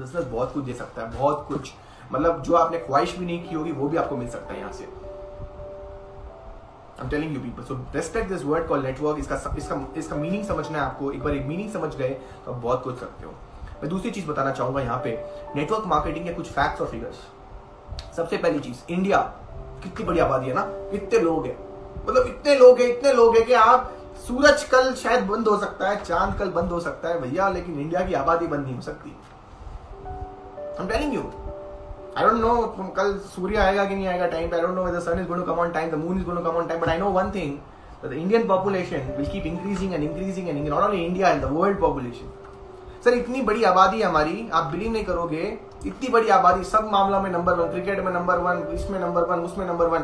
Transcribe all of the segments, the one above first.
Business बहुत कुछ दे सकता है, बहुत कुछ, मतलब जो आपने ख्वाहिश भी नहीं की होगी वो भी आपको मिल सकता है यहाँ से। I'm telling you people, so respect this word called network। इसका मीनिंग समझना है आपको। एक बार एक मीनिंग समझ गए तो आप बहुत कुछ सकते हो। मैं दूसरी चीज बताना चाहूंगा यहाँ पे नेटवर्क मार्केटिंग के कुछ फैक्ट्स और फिगर्स। सबसे पहली चीज, इंडिया कितनी बड़ी आबादी है ना, कितने लोग हैं, मतलब इतने लोग हैं कि आप सूरज कल शायद बंद हो सकता है, चांद कल बंद हो सकता है भैया, लेकिन इंडिया की आबादी बंद नहीं हो सकती। I'm telling you, I don't know कल सूर्य आएगा कि नहीं आएगा टाइम पे, I don't know whether the sun is going to come on time, the moon is going to come on time, but I know one thing, that the Indian population will keep increasing and increasing and not only India and the world population। Sir इतनी बड़ी आबादी हमारी, आप believe नहीं करोगे, इतनी बड़ी आबादी, सब मामला में नंबर 1, क्रिकेट में नंबर 1, इसमें नंबर 1, उसमें नंबर 1,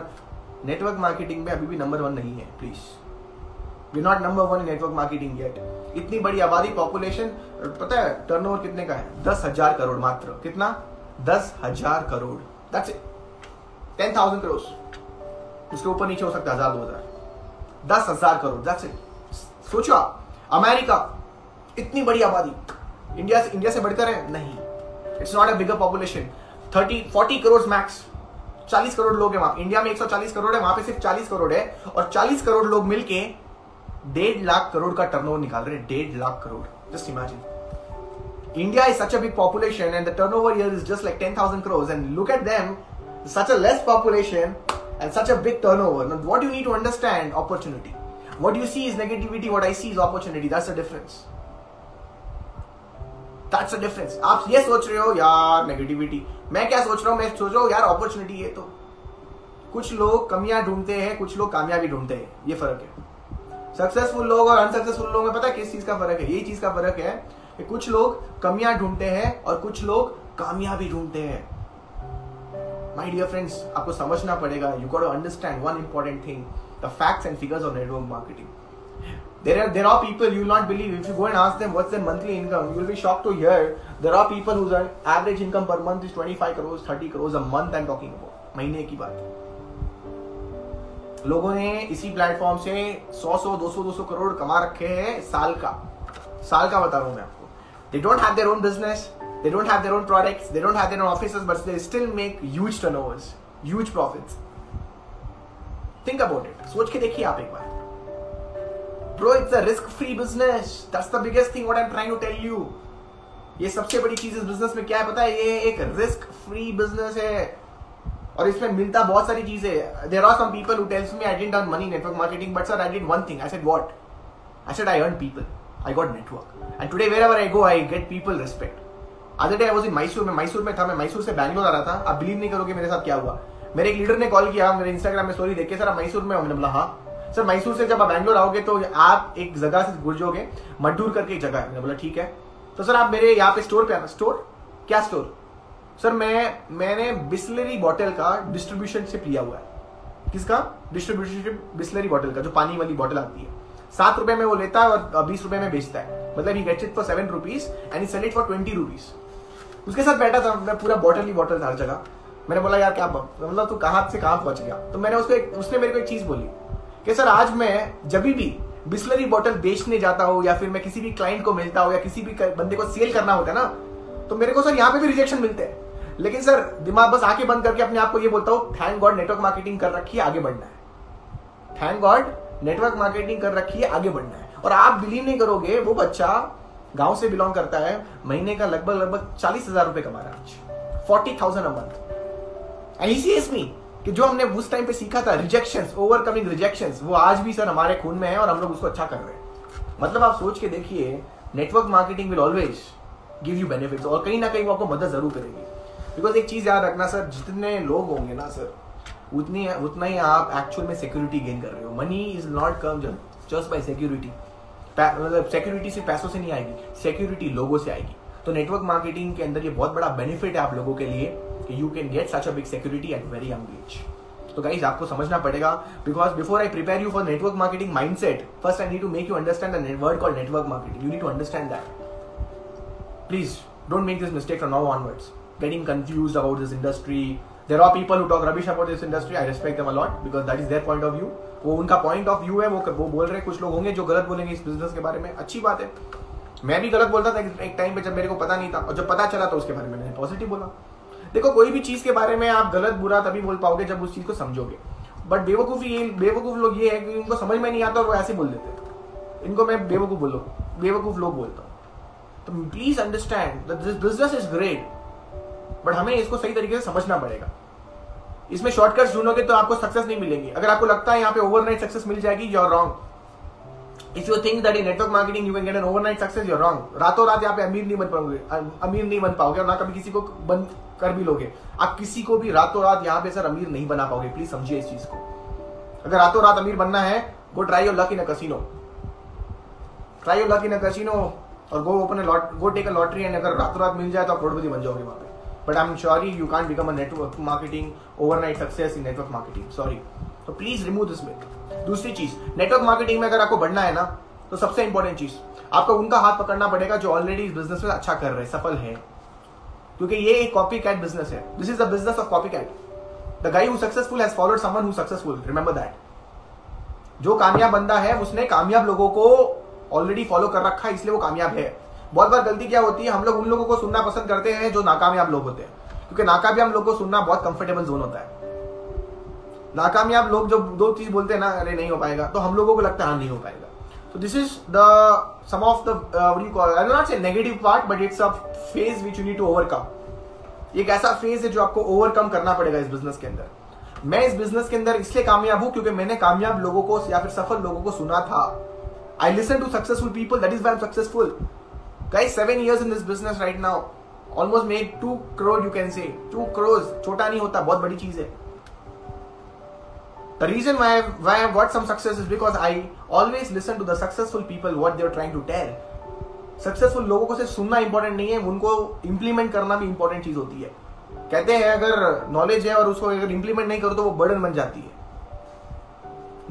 नेटवर्क मार्केटिंग में अभी भी नंबर 1 नहीं है। Please, we not number 1 in network marketing yet. इतनी बड़ी आबादी, पॉपुलेशन, पता है टर्नओवर कितने का है? 10,000 करोड़ मात्र। कितना? 10,000 करोड़। दैट्स इट, 10,000 करोड़, उसके ऊपर नीचे हो सकता है 1,000-2,000। 10,000 करोड़, दैट्स इट। सोचो आप, अमेरिका इतनी बड़ी आबादी, इंडिया से बढ़कर है नहीं, it's not a bigger population. 30-40 crore max, 40 crore लोग हैं वहां। इंडिया में 140 करोड़ है, वहां पे सिर्फ 40 करोड़ है, और 40 करोड़ लोग मिलके 1.5 लाख करोड़ का टर्नओवर निकाल रहे हैं। 1.5 lakh crore, just imagine. India is such a big population and the turnover here is just like 10,000 crores, and look at them, such a less population and such a big turnover. Now what you need to understand, opportunity. What you see is negativity, what I see is opportunity. That's the difference. That's the difference. आप ये सोच रहे हो यार negativity, मैं क्या सोच रहा हूँ? मैं सोच रहा हूँ यार अपॉर्चुनिटी है। तो कुछ लोग कमियां ढूंढते हैं, कुछ लोग कामयाबी ढूंढते हैं, ये फर्क है। सक्सेसफुल लोग और अनसक्सेसफुल लोगों में पता है किस चीज का फर्क है? यही चीज का फर्क है कि कुछ लोग कमियां ढूंढते हैं और कुछ लोग कामयाबी ढूंढते हैं। माय डियर फ्रेंड्स, आपको समझना पड़ेगा, you got to understand one important thing, the facts and figures of network marketing. There are people you will not believe, if you go and ask them what's their monthly income, you will be shocked to hear there are people whose average income per month is 25 crores, 30 crores a month I'm talking about, महीने की बात। लोगों ने इसी platform से 100 200 करोड़ कमा रखे हैं साल का बता रहा हूं मैं आपको। They don't have their own business, they don't have their own products, they don't have their own offices, but they still make huge turnovers, huge profits. Think about it, सोच के देखिए आप एक बार। Bro, it's a risk-free business. That's the biggest thing what I'm trying to tell you. ये सबसे बड़ी चीज इस बिजनेस में क्या है पता है? ये एक रिस्क-फ्री बिजनेस है और इसमें मिलता बहुत सारी चीजें। There are some people who tells me I didn't earn money in network marketing, but sir I did one thing. I said what? I said I earned people. I got network. And today wherever I go, I get people respect. Other day I was in Mysore में था, मैं मैसूर से बैंगलोर आ रहा था। आप believe नहीं करोगे मेरे साथ क्या हुआ। मेरे एक लीडर ने कॉल किया, मेरे इंस्टाग्राम में स्टोरी देख के, सर आप मैसूर में हो? मैंने बोला हाँ। सर मैसूर से जब आप बैंगलोर आओगे तो आप एक जगह से गुजरोगे, मड्डूर करके एक जगह है। मैंने बोला ठीक है। तो सर आप मेरे यहाँ पे स्टोर पे आना। स्टोर? क्या स्टोर? सर मैंने बिस्लरी बॉटल का डिस्ट्रीब्यूशनशिप लिया हुआ है। किसका डिस्ट्रीब्यूशनशिप? बिस्लरी बॉटल का, जो पानी वाली बॉटल आती है। 7 रुपए में वो लेता है और 20 रुपए में बेचता है। मतलब he gets it for 7 rupees and he sell it for 20 rupees. उसके साथ बैठा था मैं, पूरा बॉटल ही बॉटल था हर जगह। मैंने बोला यार क्या मतलब तू कहां से कहां पहुंच गया? तो मैंने उसने मेरे को एक चीज बोली कि सर आज मैं जब भी बिस्लरी बॉटल बेचने जाता हूँ या फिर मैं किसी भी क्लाइंट को मिलता हूँ या किसी भी बंदे को सेल करना होता है ना, तो मेरे को सर यहाँ पे भी रिजेक्शन मिलते हैं, लेकिन सर दिमाग बस आंखें बंद करके अपने आप को ये बोलता हूँ थैंक गॉड नेटवर्क मार्केटिंग कर रखी है, आगे बढ़ना है। थैंक गॉड नेटवर्क मार्केटिंग कर रखी है, आगे बढ़ना है। और आप बिलीव नहीं करोगे, वो बच्चा गांव से बिलोंग करता है, महीने का लगभग 40,000 रुपए कमा रहा है आज, 40,000 a month. And he says me कि जो हमने उस टाइम पे सीखा था, रिजेक्शंस, ओवरकमिंग रिजेक्शंस, वो आज भी सर हमारे खून में है और हम लोग उसको अच्छा कर रहे हैं। मतलब आप सोच के देखिए, network marketing will always give you benefits, और कहीं ना कहीं वो आपको मदद जरूर करेगी। बिकॉज एक चीज याद रखना सर, जितने लोग होंगे ना सर, उतना ही आप एक्चुअल में सिक्योरिटी गेन कर रहे हो। Money is not come just by security. मतलब सिक्योरिटी सिर्फ पैसों से नहीं आएगी, सिक्योरिटी लोगों से आएगी। तो नेटवर्क मार्केटिंग के अंदर ये बहुत बड़ा बेनिफिट है आप लोगों के लिए कि you can get such a big security at very young age. तो गाइस आपको समझना पड़ेगा, because before I prepare you for network marketing mindset, first I need to make you understand the word called network marketing. You need to understand that. Please don't make this mistake from now onwards, getting confused about this industry. There are people who talk rubbish about this industry, I respect them a lot because that is their point of view. वो उनका point of view है, वो बोल रहे हैं। कुछ लोग होंगे जो गलत बोलेंगे इस बिजनेस के बारे में, अच्छी बात है। मैं भी गलत बोलता था एक टाइम पे जब मेरे को पता नहीं था, और जब पता चला तो उसके बारे में मैंने पॉजिटिव बोला। देखो कोई भी चीज के बारे में आप गलत बुरा तभी बोल पाओगे जब उस चीज को समझोगे। बट बेवकूफ लोग ये है कि उनको समझ में नहीं आता और वो ऐसे बोल देते हैं। इनको मैं बेवकूफ लोग बोलता हूँ। तो please understand that this business is great, but हमें इसको सही तरीके से समझना पड़ेगा। इसमें शॉर्टकट्स ढूंढोगे तो आपको सक्सेस नहीं मिलेगी। अगर आपको लगता है यहाँ पे ओवरनाइट सक्सेस मिल जाएगी, you are wrong. If you think that in network marketing you can get an overnight success, you are wrong. रातों रात यहाँ पे अमीर नहीं बन पाओगे और ना कभी किसी को बंद कर भी लोगे। आप किसी को भी रातों रात यहाँ पे सर अमीर नहीं बना पाओगे, प्लीज समझिए इस चीज को। अगर रातों रात अमीर बनना है, go try your luck in a casino, try your luck in a casino और go take a lottery, and अगर रातों रात मिल जाए तो आप करोड़पति बन जाओगे वहां पे। But I am sorry, you can't become a network marketing overnight success in network marketing, sorry. तो प्लीज रिमूव दिस मिथ। दूसरी चीज, नेटवर्क मार्केटिंग में अगर आपको बढ़ना है ना, तो सबसे इंपॉर्टेंट चीज आपको उनका हाथ पकड़ना पड़ेगा जो ऑलरेडी इस बिजनेस में अच्छा कर रहे हैं, सफल है। क्योंकि ये एक कॉपी कैट बिजनेस है। This is the business of copy cat. The guy who successful has followed someone who successful, remember that. जो कामयाब बंदा है उसने कामयाब लोगों को ऑलरेडी फॉलो कर रखा है, इसलिए वो कामयाब है। बहुत बार गलती क्या होती है, हम लोग उन लोगों को सुनना पसंद करते हैं जो नाकामयाब लोग होते हैं, क्योंकि नाकामयाब लोगों को सुनना बहुत कंफर्टेबल जोन होता है। नाकामयाब लोग जब दो चीज बोलते हैं ना, अरे नहीं हो पाएगा, तो हम लोगों को लगता है हाँ नहीं हो पाएगा। So this is some of the what do you call it? I will not say negative part, but it's a phase which you need to overcome. एक ऐसा फेज है जो आपको ओवरकम करना पड़ेगा इस बिजनेस के अंदर। मैं इस बिजनेस के अंदर इसलिए कामयाब हूं क्योंकि मैंने कामयाब लोगों को या फिर सफल लोगों को सुना था। I listen to successful people, that is why I'm successful. Guys, 7 years in this business right now, almost make 2 crore you can say. 2 crores छोटा नहीं होता, बहुत बड़ी चीज है। The reason why I've got some success is because I always listen to the successful people what they're trying to tell. Successful लोगों को सिर्फ सुनना इंपॉर्टेंट नहीं है, उनको इंप्लीमेंट करना भी इंपॉर्टेंट चीज होती है। कहते हैं अगर नॉलेज है और उसको अगर इंप्लीमेंट नहीं करो तो वो बर्डन बन जाती है।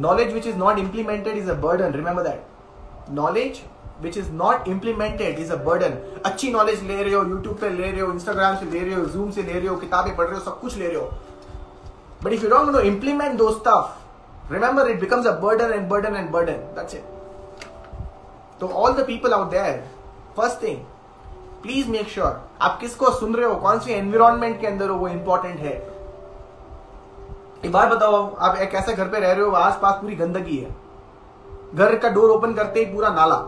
Knowledge which is not implemented is a burden, remember that. Knowledge which is not implemented is a burden. अच्छी नॉलेज ले रहे हो, यूट्यूब पे ले रहे हो, इंस्टाग्राम से ले रहे हो, जूम से ले रहे हो, किताबें पढ़ रहे हो, सब कुछ ले रहे हो, but if you don't know implement those stuff, remember it becomes a burden and burden and burden. That's it. So all the people out there, first thing, please make sure आप किसको सुन रहे हो, कौन सी एनवायरमेंट के अंदर हो, वो important है। एक बार बताओ, आप एक ऐसे घर पे रह रहे हो, आस पास पूरी गंदगी है, घर का डोर ओपन करते ही पूरा नाला,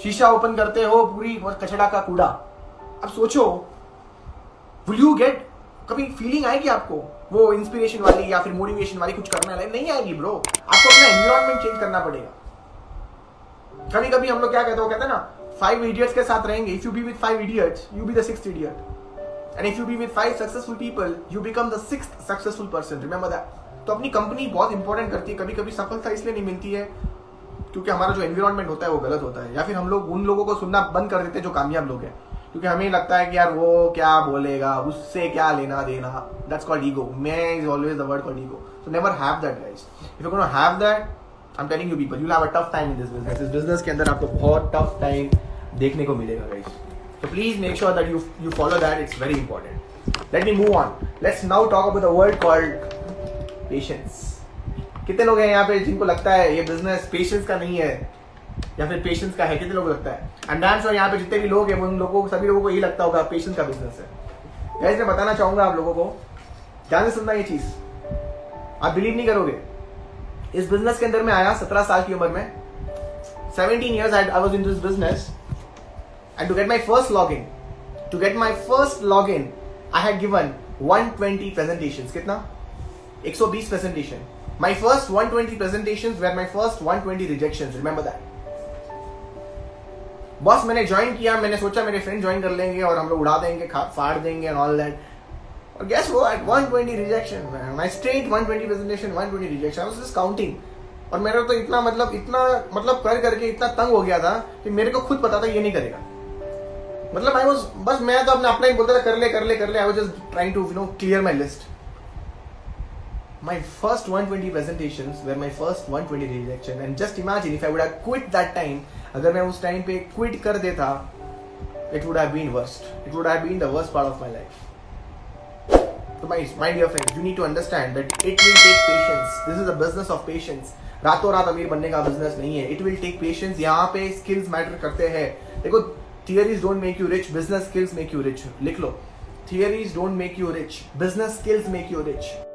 शीशा ओपन करते हो पूरी कचड़ा का कूड़ा। अब सोचो, विल यू गेट, कभी फीलिंग आएगी आपको वो इंस्पिरेशन वाली या फिर मोटिवेशन वाली कुछ करना है? नहीं आएगी ब्रो। आपको अपना एनवायरनमेंट चेंज करना पड़ेगा। कभी कभी हम लोग क्या कहते हैं ना, 5 idiots के साथ रहेंगे। If you be with 5 idiots, you be the 6th idiot, and if you be with 5 successful people, you become the 6th successful person. Remember that. तो अपनी कंपनी बहुत इंपॉर्टेंट करती है। कभी कभी सफलता इसलिए नहीं मिलती है क्योंकि हमारा जो एनवायरनमेंट होता है वो गलत होता है, या फिर हम लोग उन लोगों को सुनना बंद कर देते हैं जो कामयाब लोग हैं, क्योंकि हमें लगता है कि यार वो क्या बोलेगा, उससे क्या लेना देना। That's called ego. मैं is always the word called ego. So never have that guys. If you gonna have that, I am telling you people, you will have a tough time in this business. इस business के अंदर आपको बहुत tough time देखने को मिलेगा guys. So please make sure that you follow that. It's very important. Let me move on. Let's now talk about the word called patience. कितने लोग हैं यहाँ पे जिनको लगता है ये बिजनेस पेशेंस का नहीं है या फिर पेशेंस का है? कितने लोग लगता है? एंड डांस और यहाँ पे जितने भी लोग हैं उन लोगों को, सभी लोगों को यही लगता होगा पेशेंस का बिजनेस है। गाइस, मैं बताना चाहूंगा आप लोगों को, ध्यान से सुनना ये चीज, आप बिलीव नहीं करोगे। इस बिजनेस के अंदर मैं आया 17 साल की उम्र में। 17 years I was in this business, and to get my first login, I had given 120 presentations. कितना? 120 presentation. My first 120 presentations were my first 120 rejections. Remember that. बस मैंने ज्वाइन किया, मैंने सोचा मेरे फ्रेंड ज्वाइन कर लेंगे और हम लोग उड़ा देंगे, फाड़ देंगे and all that. और guess what? 120 rejection. My straight 120 presentation, 120 rejection. I was just counting. और मेरा तो इतना मतलब कर करके इतना तंग हो गया था कि मेरे को खुद पता था ये नहीं करेगा। मतलब बस मैं तो अपना ही बोलता था कर ले। I was just trying to clear my list. My first 120 presentations were my first 120 rejection, and just imagine if I would have quit that time. अगर मैं उस टाइम पे क्विट कर देता, it would have been worst. It would have been the worst part of my life. So my dear friends, you need to understand that it will take patience. This is a business of patience. रातों रात अमीर बनने का business नहीं है। It will take patience. यहाँ पे skills matter करते हैं, देखो, theories don't make you rich, business skills make you rich. लिख लो, theories don't make you rich, business skills make you rich.